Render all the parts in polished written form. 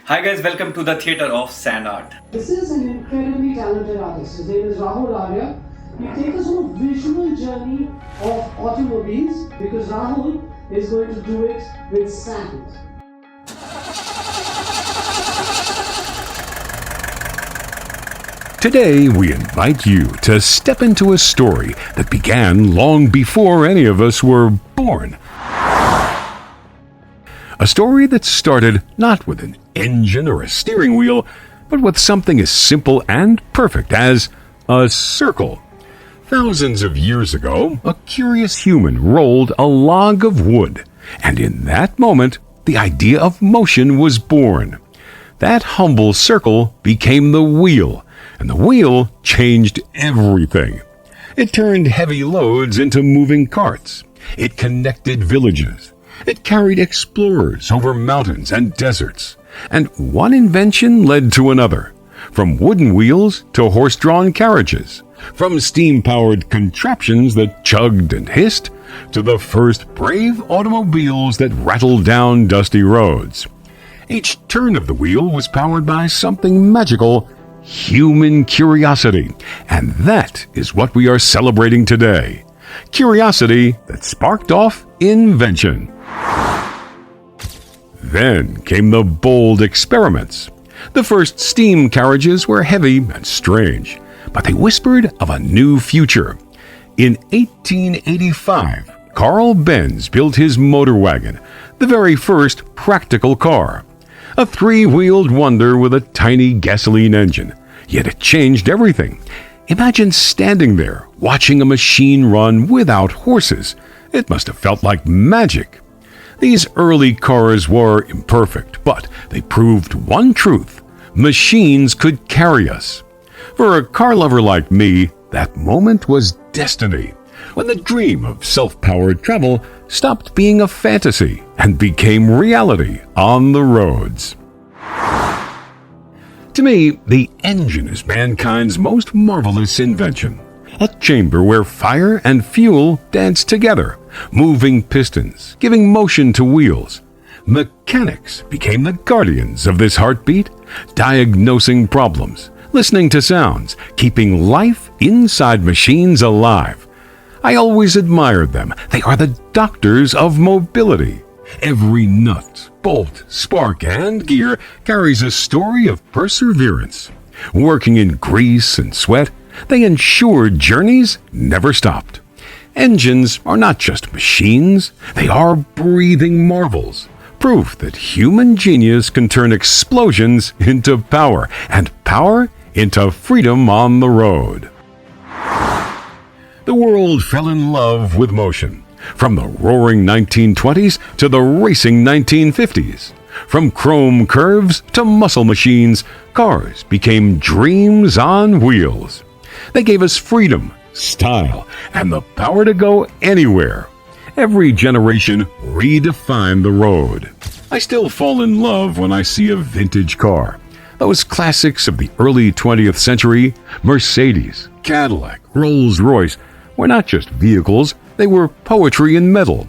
Hi guys, welcome to the Theatre of Sand Art. This is an incredibly talented artist. His name is Rahul Arya. He takes us on a visual journey of automobiles because Rahul is going to do it with sand. Today, we invite you to step into a story that began long before any of us were born. A story that started not with an engine or a steering wheel, but with something as simple and perfect as a circle. Thousands of years ago, a curious human rolled a log of wood, and in that moment, the idea of motion was born. That humble circle became the wheel, and the wheel changed everything. It turned heavy loads into moving carts. It connected villages. It carried explorers over mountains and deserts. And one invention led to another, from wooden wheels to horse-drawn carriages, from steam-powered contraptions that chugged and hissed, to the first brave automobiles that rattled down dusty roads. Each turn of the wheel was powered by something magical, human curiosity, and that is what we are celebrating today. Curiosity that sparked off invention. Then came the bold experiments. The first steam carriages were heavy and strange, but they whispered of a new future. In 1885, Carl Benz built his motor wagon, the very first practical car. A three-wheeled wonder with a tiny gasoline engine, yet it changed everything. Imagine standing there, watching a machine run without horses. It must have felt like magic. These early cars were imperfect, but they proved one truth: machines could carry us. For a car lover like me, that moment was destiny, when the dream of self-powered travel stopped being a fantasy and became reality on the roads. To me, the engine is mankind's most marvelous invention. A chamber where fire and fuel dance together, moving pistons, giving motion to wheels. Mechanics became the guardians of this heartbeat, diagnosing problems, listening to sounds, keeping life inside machines alive. I always admired them. They are the doctors of mobility. Every nut, bolt, spark, and gear carries a story of perseverance. Working in grease and sweat, they ensured journeys never stopped. Engines are not just machines, they are breathing marvels, proof that human genius can turn explosions into power, and power into freedom on the road. The world fell in love with motion, from the roaring 1920s to the racing 1950s. From chrome curves to muscle machines, cars became dreams on wheels. They gave us freedom, style, and the power to go anywhere. Every generation redefined the road. I still fall in love when I see a vintage car. Those classics of the early 20th century, Mercedes, Cadillac, Rolls-Royce, were not just vehicles, they were poetry in metal.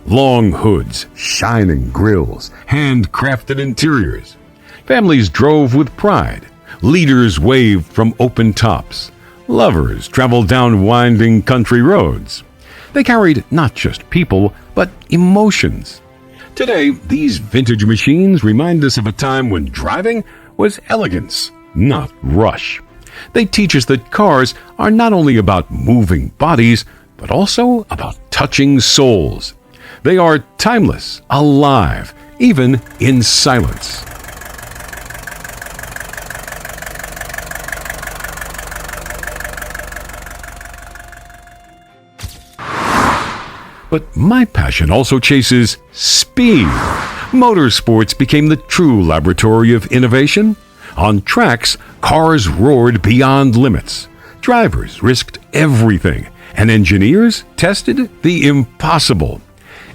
Long hoods, shining grills, handcrafted interiors. Families drove with pride. Leaders waved from open tops. Lovers traveled down winding country roads. They carried not just people, but emotions. Today, these vintage machines remind us of a time when driving was elegance, not rush. They teach us that cars are not only about moving bodies, but also about touching souls. They are timeless, alive, even in silence. But my passion also chases speed. Motorsports became the true laboratory of innovation. On tracks, cars roared beyond limits. Drivers risked everything, and engineers tested the impossible.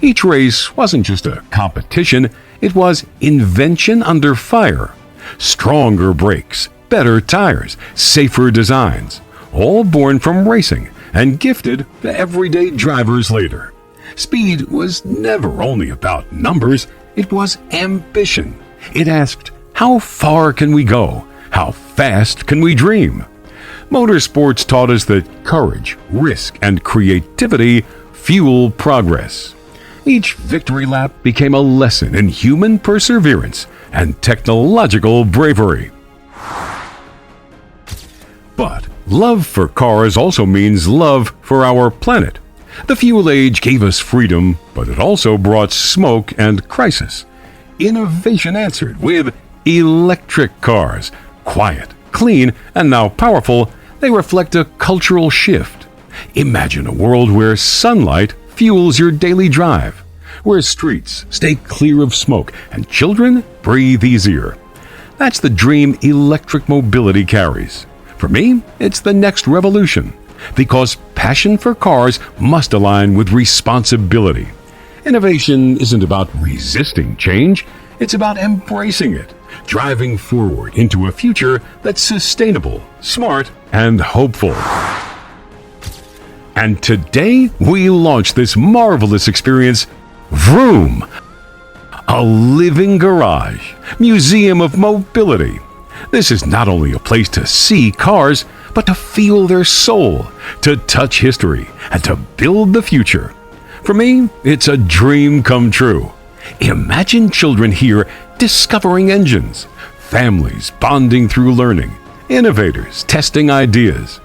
Each race wasn't just a competition, it was invention under fire. Stronger brakes, better tires, safer designs, all born from racing and gifted to everyday drivers later. Speed was never only about numbers, it was ambition. It asked, How far can we go? How fast can we dream? Motorsports taught us that courage, risk, and creativity fuel progress. Each victory lap became a lesson in human perseverance and technological bravery. But love for cars also means love for our planet. The fuel age gave us freedom, but it also brought smoke and crisis. Innovation answered with electric cars. Quiet, clean, and now powerful, they reflect a cultural shift. Imagine a world where sunlight fuels your daily drive, where streets stay clear of smoke and children breathe easier. That's the dream electric mobility carries. For me, it's the next revolution, because passion for cars must align with responsibility. Innovation isn't about resisting change, it's about embracing it, driving forward into a future that's sustainable, smart, and hopeful. And today, we launch this marvelous experience, Vroom, a living garage, museum of mobility. This is not only a place to see cars, but to feel their soul, to touch history, and to build the future. For me, it's a dream come true. Imagine children here discovering engines, families bonding through learning, innovators testing ideas.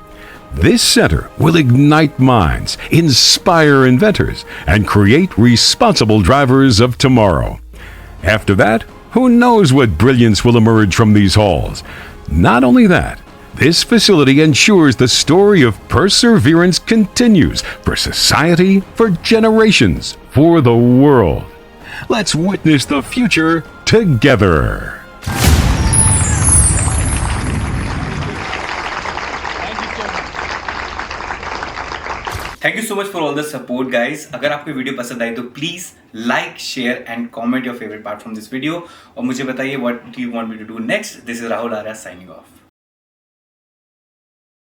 This center will ignite minds, inspire inventors, and create responsible drivers of tomorrow. After that, who knows what brilliance will emerge from these halls? Not only that, this facility ensures the story of perseverance continues for society, for generations, for the world. Let's witness the future together. Thank you so much for all the support, guys. अगर आपको video पसंद आई तो please like, share and comment your favourite part from this video और मुझे बताइए what do you want me to do next. This is Rahul Arya signing of.